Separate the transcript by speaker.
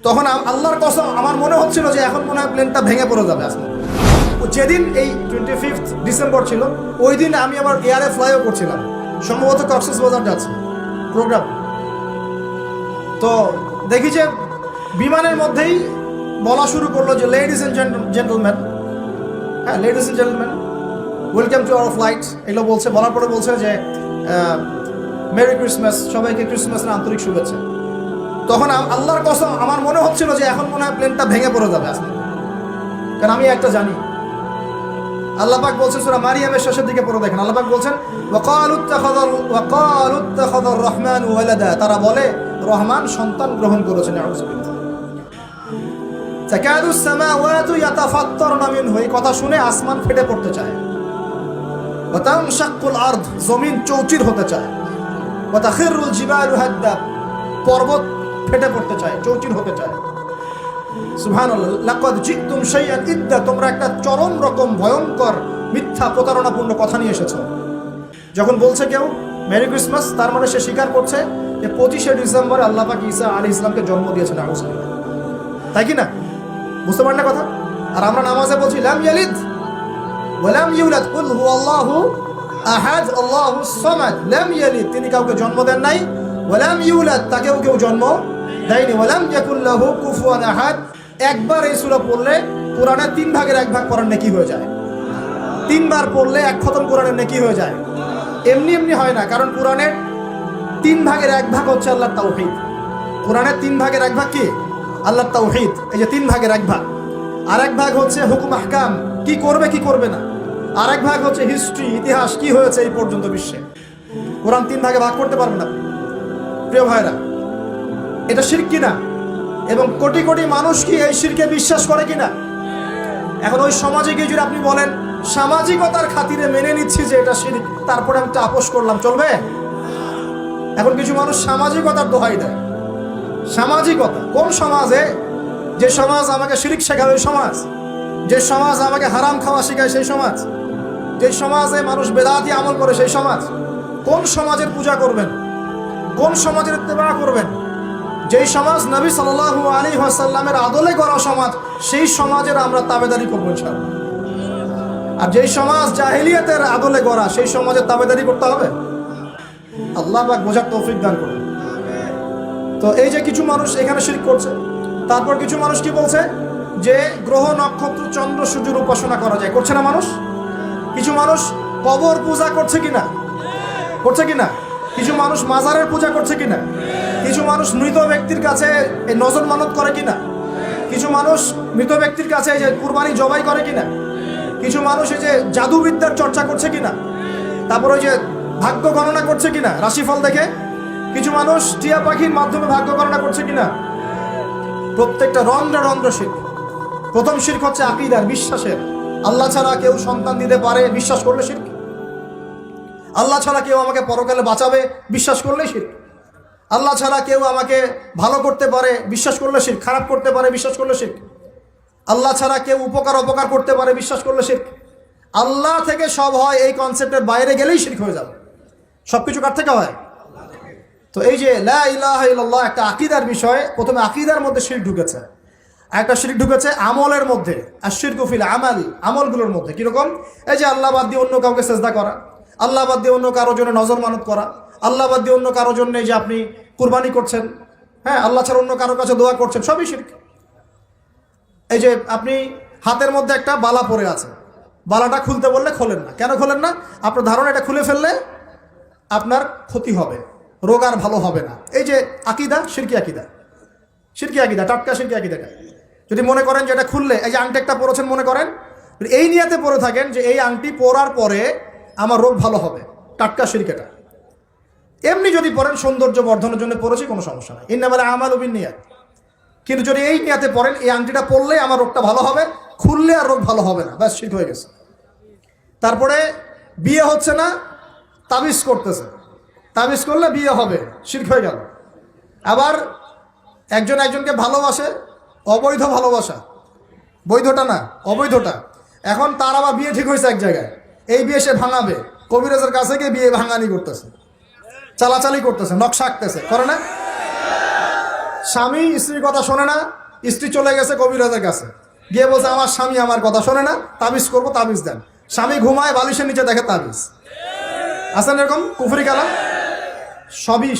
Speaker 1: তখন আল্লাহর কসম আমার মনে হচ্ছিল যে এখন মনে হয় প্লেনটা ভেঙে পড়ে যাবে আসলে। যেদিন এই 25 ডিসেম্বর ছিল ওই দিন আমি আবার এয়ারে ফ্লাইও করছিলাম, সম্ভবত কক্সবাজার যাচ্ছে প্রোগ্রাম। তো দেখি যে বিমানের মধ্যেই বলা শুরু করলো যে লেডিস এন্ড জেন্টলম্যান, হ্যাঁ ladies and gentleman, welcome to our flight, এগুলো বলছে। বলার পরে বলছে যে মেরি ক্রিসমাস, সবাইকে ক্রিসমাসের আন্তরিক শুভেচ্ছা। তখন আল্লাহর কসম আমার মনে হচ্ছিল যে এখন মনে হয় প্লেনটা ভেঙে পড়ে যাবে আসলে, কারণ আমি একটা জানি। আল্লাহ পাক বলছেন সূরা মারিয়ামের শেষের দিকে পড়ে দেখেন, আল্লাহ পাক বলছেন ওয়াকালু ইত্তাখাযার রহমানু ওয়ালাদা, তারা বলে রহমান সন্তান গ্রহণ করেছেন। আউযুবিল্লাহ। তাকাদুস সামাওয়াতু ইয়াতাফাত্তারনা মিনহু, এই কথা শুনে আসমান ফেটে পড়তে চায়। ওয়া তানশাক্কুল আরদ, জমিন চৌচির হতে চায়। ওয়া তাখিরুল জিবালু হাদ্দা, পর্বত ফেটে পড়তে চায়, চৌচির হতে চায়। সুবহানাল্লাহ। লাকাদ জিতুম শাইআন ইদ্দা, তোমরা একটা চরম রকম ভয়ঙ্কর মিথ্যা প্রতারণাপূর্ণ কথা নিয়ে এসেছো। যখন বলছে কেউ মেরি ক্রিসমাস, তার মানে সে স্বীকার করছে যে 25শে ডিসেম্বরে আল্লাহ পাক ঈসা আলাইহিস সালামকে জন্ম দিয়েছেন। আউযুবিল্লাহ। তাই কি না? বুঝতে পারেন না কথা? আর আমরা নামাজে বলছি লাম ইয়ালিদ ওয়া লাম ইউলাদ, কুল হুয়াল্লাহু আহাদ আল্লাহুস সামাদ। লাম ইয়ালিদ, তিনি কাউকে জন্ম দেন নাই, ওয়া লাম ইউলাদ, তাকেও কেউ জন্ম দেয়নি, ওয়া লাম ইয়াকুল লাহু কুফুয়ান আহাদ। একবার এই সূরা পড়লে কোরআনে 3 ভাগের 1 ভাগ পড়ার নেকি হয়ে যায়। 3 বার পড়লে 1 খতম কোরআনের নেকি হয়ে যায়। এমনি এমনি হয় না, কারণ কোরআনের 3 ভাগের 1 ভাগ হচ্ছে আল্লাহর তাওহীদ। কোরআনের 3 ভাগের 1 ভাগ কি? আল্লাহর তাওহীদ। এই যে 3 ভাগের 1 ভাগ, আর 1 ভাগ হচ্ছে হুকুম আহকাম, কি করবে কি করবে না। আর 1 ভাগ হচ্ছে হিস্ট্রি, ইতিহাস, কি হয়েছে এই পর্যন্ত বিশ্বে। কোরআন 3 ভাগে ভাগ করতে পারবে না প্রিয় ভাইরা। এটা শিরক কিনা? এবং কোটি কোটি মানুষ কি এই শিরকে বিশ্বাস করে কিনা? এখন ওই সমাজে গিয়ে যদি আপনি বলেন সামাজিকতার খাতিরে মেনে নিচ্ছি যে এটা শিরক, তারপরে আমি আপোষ করলাম, চলবে? এখন কিছু মানুষ সামাজিকতার দোহাই দেয়। সামাজিকতা কোন সমাজে? যে সমাজ আমাকে শিরক শেখাবে ওই সমাজ, যে সমাজ আমাকে হারাম খাওয়া শেখায় সেই সমাজ, যে সমাজে মানুষ বেদাতি আমল করে সেই সমাজ। কোন সমাজের পূজা করবেন? কোন সমাজের ইত্তেবা করবেন? যেই সমাজ নবী সাল্লাল্লাহু আলাইহি ওয়াসাল্লামের আদলে গড়া সমাজ, সেই সমাজের আমরা তাবেদারি করবো ইনশাআল্লাহ। আর যেই সমাজ জাহেলিয়াতের আদলে গড়া, সেই সমাজের তাবেদারি করতে হবে। আল্লাহ পাক বোঝার তৌফিক দান করুন। তো এই যে কিছু মানুষ এখানে শিরক করছে, তারপর কিছু মানুষ কি বলছে যে গ্রহ নক্ষত্র চন্দ্র সূর্যের উপাসনা করা যায়, করছে না মানুষ? কিছু মানুষ কবর পূজা করছে কিনা? করছে কিনা? কিছু মানুষ মাজারের পূজা করছে কিনা? কিছু মানুষ মৃত ব্যক্তির কাছে এই নজর মানত করে কিনা? কিছু মানুষ মৃত ব্যক্তির কাছে এই যে কুরবানি জবাই করে কিনা? কিছু মানুষ এই যে জাদুবিদ্যার চর্চা করছে কিনা? তারপর ওই যে ভাগ্য গণনা করছে কিনা রাশিফল দেখে? কিছু মানুষ টিয়া পাখির মাধ্যমে ভাগ্য গণনা করছে কিনা? প্রত্যেকটা রন্ধ্রে রন্ধ্রে শিরক। প্রথম শিরক হচ্ছে আকীদার, বিশ্বাসের। আল্লাহ ছাড়া কেউ সন্তান দিতে পারে, বিশ্বাস করলে শিরক। আল্লাহ ছাড়া কেউ আমাকে পরকালে বাঁচাবে, বিশ্বাস করলে শিরক। আল্লাহ ছাড়া কেউ আমাকে ভালো করতে পারে, বিশ্বাস করলে শিরক। খারাপ করতে পারে, বিশ্বাস করলে শিরক। আল্লাহ ছাড়া কেউ উপকার অপকার করতে পারে, বিশ্বাস করলে শিরক। আল্লাহ থেকে সব হয়, এই কনসেপ্টের বাইরে গেলেই শিরক হয়ে যাবে। সব কিছু কার থেকে হয়? তো এই যে লা ইলাহা ইল্লাল্লাহ একটা আকীদার বিষয়। প্রথমে আকীদার মধ্যে শিরক ঢুকেছে, একটা শিরক ঢুকেছে আমলের মধ্যে। আর শিরকু ফিল আমাল, আমলগুলোর মধ্যে কিরকম? এই যে আল্লাহ বাদ দিয়ে অন্য কাউকে সেজদা করা, আল্লাহ বাদ দিয়ে অন্য কারোর জন্য নজর মানত করা, আল্লাহ বাদ দিয়ে অন্য কারোর জন্য যে আপনি কুরবানি করছেন, হ্যাঁ আল্লাহ ছাড়া অন্য কারোর কাছে দোয়া করছেন, সবই শিরক। এই যে আপনি হাতের মধ্যে একটা বালা পরে আছে, বালাটা খুলতে বললে খোলেন না, কেন খোলেন না? আপনার ধারণা এটা খুলে ফেললে আপনার ক্ষতি হবে, রোগ আর ভালো হবে না। এই যে আকীদা, শিরকি আকীদা, শিরকি আকীদা, টাটকা শিরকি আকীদাটা যদি মনে করেন যে এটা খুললে, এই যে আংটি একটা পরেছেন মনে করেন, এই নিয়াতে পরে থাকেন যে এই আংটি পরার পরে আমার রোগ ভালো হবে, টাটকা শিরক। এমনি যদি পড়েন সৌন্দর্য বর্ধনের জন্য পড়েছি, কোনো সমস্যা নাই, ইন্নামাল আমালু বিন্নিয়াত। কিন্তু যদি এই নিয়াতে পড়েন এই আংটিটা পরলে আমার রোগটা ভালো হবে, খুললে আর রোগ ভালো হবে না, ব্যাস শিরক হয়ে গেছে। তারপরে বিয়ে হচ্ছে না, তাবিজ করতেছে, তাবিজ করলে বিয়ে হবে, শিরক হয়ে গেল। আবার একজন একজনকে ভালোবাসে, অবৈধ ভালোবাসা, বৈধটা না অবৈধটা। এখন তার আবার বিয়ে ঠিক হয়েছে এক জায়গায়, এই বিয়ে সে ভাঙাবে, কবিরাজের কাছে গিয়ে বিয়ে ভাঙানি করতেছে, চালাচালি করতেছে, নকশা আঁকতেছে, করে না? স্বামী স্ত্রীর কথা শোনে না, স্ত্রী চলে গেছে কবিরাজের কাছে, গিয়ে বলছে আমার স্বামী আমার কথা শোনে না, তাবিজ করবো, তাবিজ দেন। স্বামী ঘুমায়, বালিশের নিচে দেখে তাবিজ। আছেন এরকম কুফরি কালাম? সবই